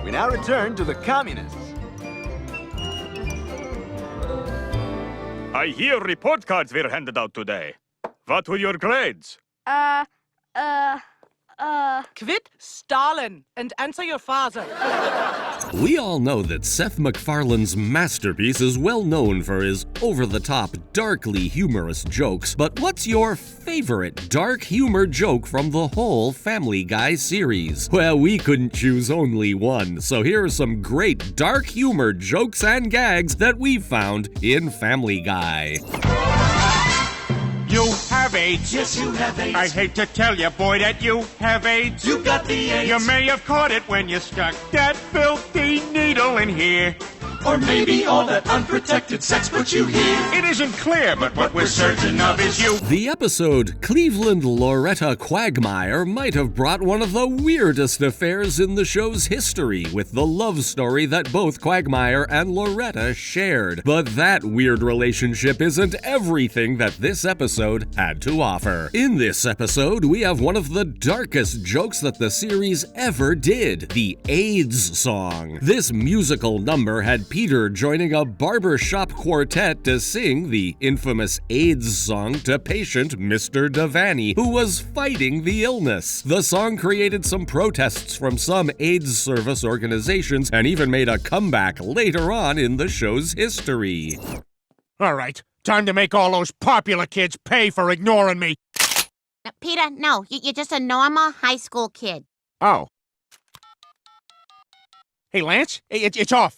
We now return to the communists. I hear report cards were handed out today. What were your grades? Quit Stalin and answer your father. We all know that Seth MacFarlane's masterpiece is well known for his over-the-top, darkly humorous jokes, but what's your favorite dark humor joke from the whole Family Guy series? Well, we couldn't choose only one, so here are some great dark humor jokes and gags that we found in Family Guy. You have AIDS. Yes, you have AIDS. I hate to tell you, boy, that you have AIDS. You got the AIDS. You may have caught it when you stuck that filthy needle in here. Or maybe all that unprotected sex put you here. It isn't clear, but what we're certain of is you. The episode Cleveland Loretta Quagmire might have brought one of the weirdest affairs in the show's history with the love story that both Quagmire and Loretta shared. But that weird relationship isn't everything that this episode had to offer. In this episode, we have one of the darkest jokes that the series ever did, the AIDS song. This musical number had Peter joining a barbershop quartet to sing the infamous AIDS song to patient Mr. Devaney, who was fighting the illness. The song created some protests from some AIDS service organizations and even made a comeback later on in the show's history. All right, time to make all those popular kids pay for ignoring me. Peter, no, you're just a normal high school kid. Oh. Hey, Lance, it's off.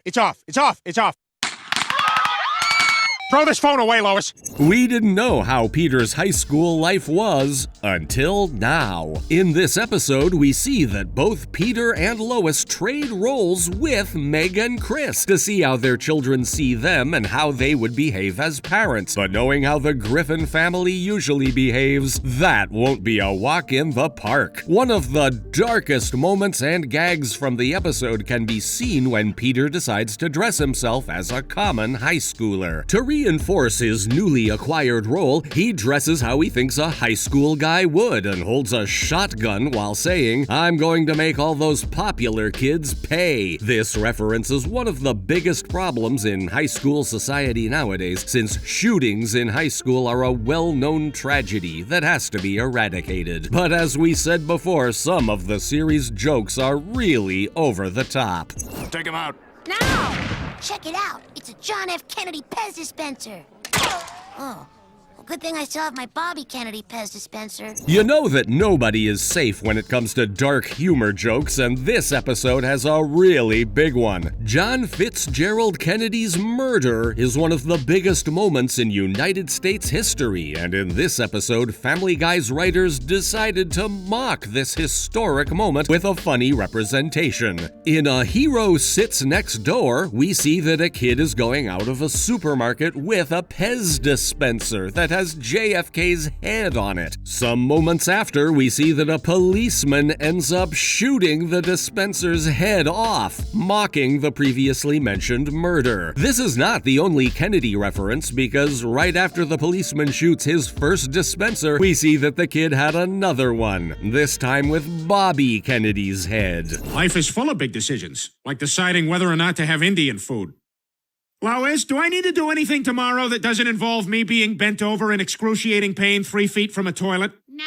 Throw this phone away, Lois. We didn't know how Peter's high school life was until now. In this episode, we see that both Peter and Lois trade roles with Meg and Chris to see how their children see them and how they would behave as parents. But knowing how the Griffin family usually behaves, that won't be a walk in the park. One of the darkest moments and gags from the episode can be seen when Peter decides to dress himself as a common high schooler. To reinforce his newly acquired role, he dresses how he thinks a high school guy would and holds a shotgun while saying, "I'm going to make all those popular kids pay." This references one of the biggest problems in high school society nowadays, since shootings in high school are a well-known tragedy that has to be eradicated. But as we said before, some of the series' jokes are really over the top. Take him out. Now! Check it out. It's a John F. Kennedy Pez dispenser. Oh. Well, good thing I still have my Bobby Kennedy Pez dispenser. You know that nobody is safe when it comes to dark humor jokes, and this episode has a really big one. John Fitzgerald Kennedy's murder is one of the biggest moments in United States history, and in this episode, Family Guy's writers decided to mock this historic moment with a funny representation. In A Hero Sits Next Door, we see that a kid is going out of a supermarket with a Pez dispenser that has JFK's head on it. Some moments after, we see that a policeman ends up shooting the dispenser's head off, mocking the previously mentioned murder. This is not the only Kennedy reference, because right after the policeman shoots his first dispenser, we see that the kid had another one, this time with Bobby Kennedy's head. Life is full of big decisions, like deciding whether or not to have Indian food. Lois, do I need to do anything tomorrow that doesn't involve me being bent over in excruciating pain 3 feet from a toilet? No.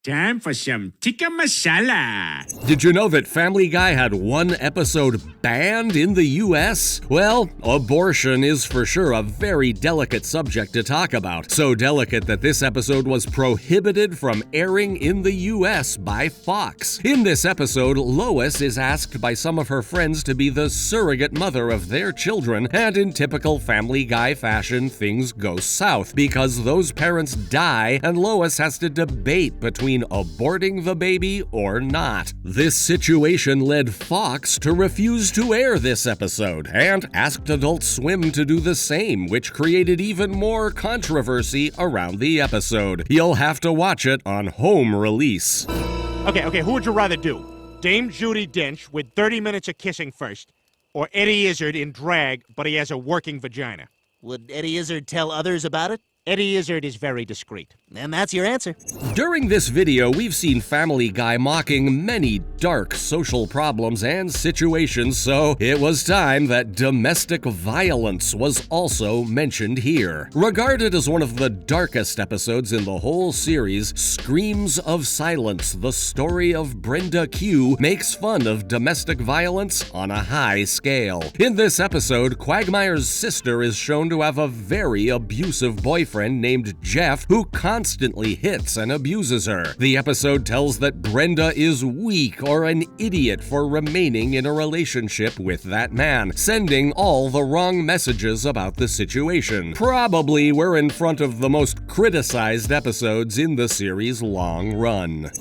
Time for some tikka masala. Did you know that Family Guy had one episode banned in the US? Well, abortion is for sure a very delicate subject to talk about. So delicate that this episode was prohibited from airing in the US by Fox. In this episode, Lois is asked by some of her friends to be the surrogate mother of their children, and in typical Family Guy fashion, things go south because those parents die and Lois has to debate between aborting the baby or not. This situation led Fox to refuse to air this episode and asked Adult Swim to do the same, which created even more controversy around the episode. You'll have to watch it on home release. Okay, who would you rather do? Dame Judi Dench with 30 minutes of kissing first, or Eddie Izzard in drag, but he has a working vagina? Would Eddie Izzard tell others about it? Eddie Izzard is very discreet. And that's your answer. During this video, we've seen Family Guy mocking many dark social problems and situations, so it was time that domestic violence was also mentioned here. Regarded as one of the darkest episodes in the whole series, Screams of Silence, the story of Brenda Q, makes fun of domestic violence on a high scale. In this episode, Quagmire's sister is shown to have a very abusive boyfriend named Jeff who constantly hits and abuses her. The episode tells that Brenda is weak or an idiot for remaining in a relationship with that man, sending all the wrong messages about the situation. Probably we're in front of the most criticized episodes in the series' long run.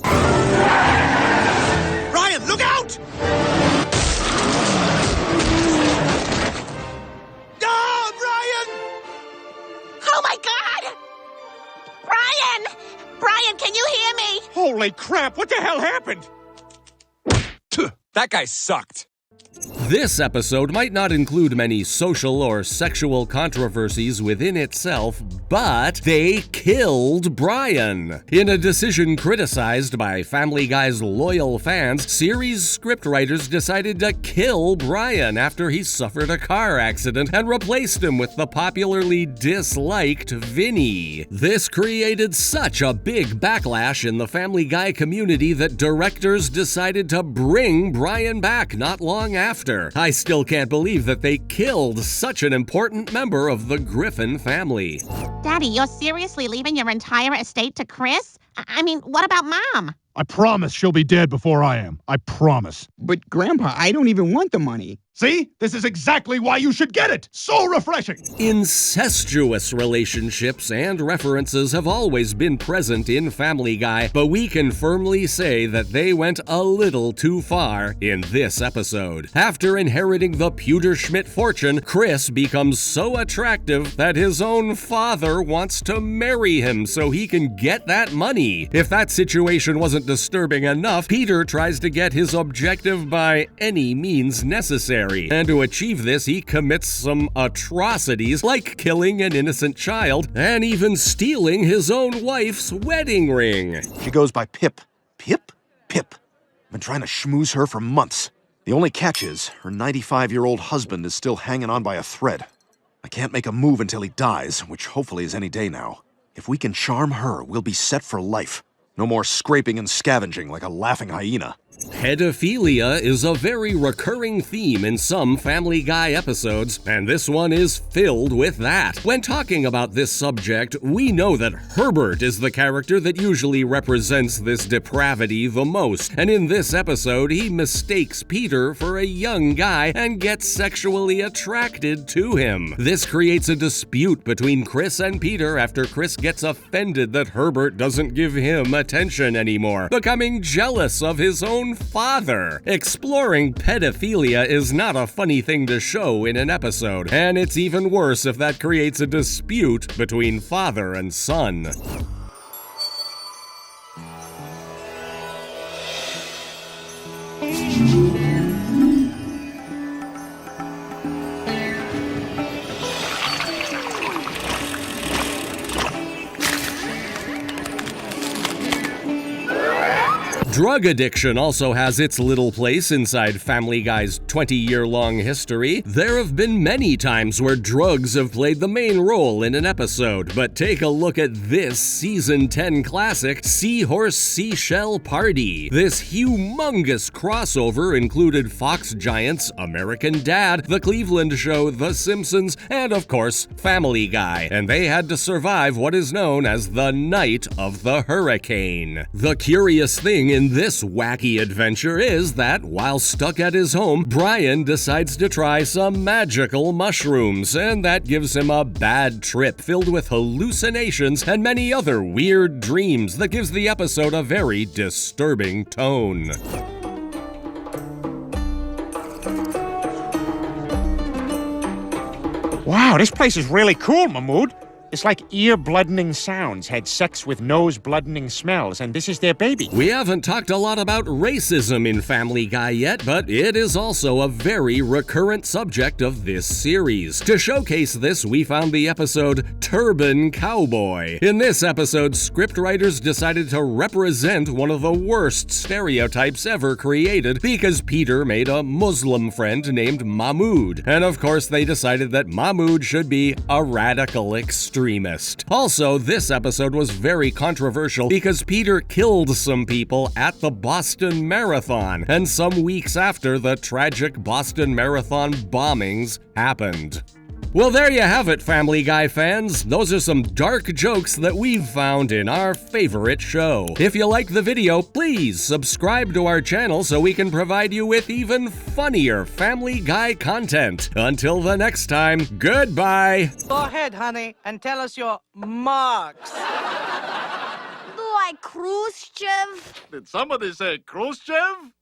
Brian, look out! Oh, Brian! Oh my God! Brian! Brian, can you hear me? Holy crap, what the hell happened? That guy sucked. This episode might not include many social or sexual controversies within itself, but they killed Brian. In a decision criticized by Family Guy's loyal fans, series scriptwriters decided to kill Brian after he suffered a car accident and replaced him with the popularly disliked Vinny. This created such a big backlash in the Family Guy community that directors decided to bring Brian back not long after. I still can't believe that they killed such an important member of the Griffin family. Daddy, you're seriously leaving your entire estate to Chris? I mean, what about Mom? I promise she'll be dead before I am. I promise. But Grandpa, I don't even want the money. See? This is exactly why you should get it! So refreshing! Incestuous relationships and references have always been present in Family Guy, but we can firmly say that they went a little too far in this episode. After inheriting the Pewter-Schmidt fortune, Chris becomes so attractive that his own father wants to marry him so he can get that money. If that situation wasn't disturbing enough, Peter tries to get his objective by any means necessary. And to achieve this, he commits some atrocities like killing an innocent child and even stealing his own wife's wedding ring. She goes by Pip. Pip? Pip. I've been trying to schmooze her for months. The only catch is, her 95-year-old husband is still hanging on by a thread. I can't make a move until he dies, which hopefully is any day now. If we can charm her, we'll be set for life. No more scraping and scavenging like a laughing hyena. Pedophilia is a very recurring theme in some Family Guy episodes, and this one is filled with that. When talking about this subject, we know that Herbert is the character that usually represents this depravity the most, and in this episode, he mistakes Peter for a young guy and gets sexually attracted to him. This creates a dispute between Chris and Peter after Chris gets offended that Herbert doesn't give him attention anymore, becoming jealous of his own father. Exploring pedophilia is not a funny thing to show in an episode, and it's even worse if that creates a dispute between father and son. Drug addiction also has its little place inside Family Guy's 20-year-long history. There have been many times where drugs have played the main role in an episode, but take a look at this Season 10 classic, Seahorse Seashell Party. This humongous crossover included Fox Giants, American Dad, The Cleveland Show, The Simpsons, and of course, Family Guy, and they had to survive what is known as the Night of the Hurricane. The curious thing in this wacky adventure is that, while stuck at his home, Brian decides to try some magical mushrooms, and that gives him a bad trip filled with hallucinations and many other weird dreams that gives the episode a very disturbing tone. Wow, this place is really cool, Mahmood. It's like ear-bloodening sounds had sex with nose-bloodening smells, and this is their baby. We haven't talked a lot about racism in Family Guy yet, but it is also a very recurrent subject of this series. To showcase this, we found the episode Turban Cowboy. In this episode, scriptwriters decided to represent one of the worst stereotypes ever created because Peter made a Muslim friend named Mahmoud. And of course, they decided that Mahmoud should be a radical extremist. Also, this episode was very controversial because Peter killed some people at the Boston Marathon, and some weeks after, the tragic Boston Marathon bombings happened. Well, there you have it, Family Guy fans. Those are some dark jokes that we've found in our favorite show. If you like the video, please subscribe to our channel so we can provide you with even funnier Family Guy content. Until the next time, goodbye! Go ahead, honey, and tell us your marks. Like Khrushchev? Did somebody say Khrushchev?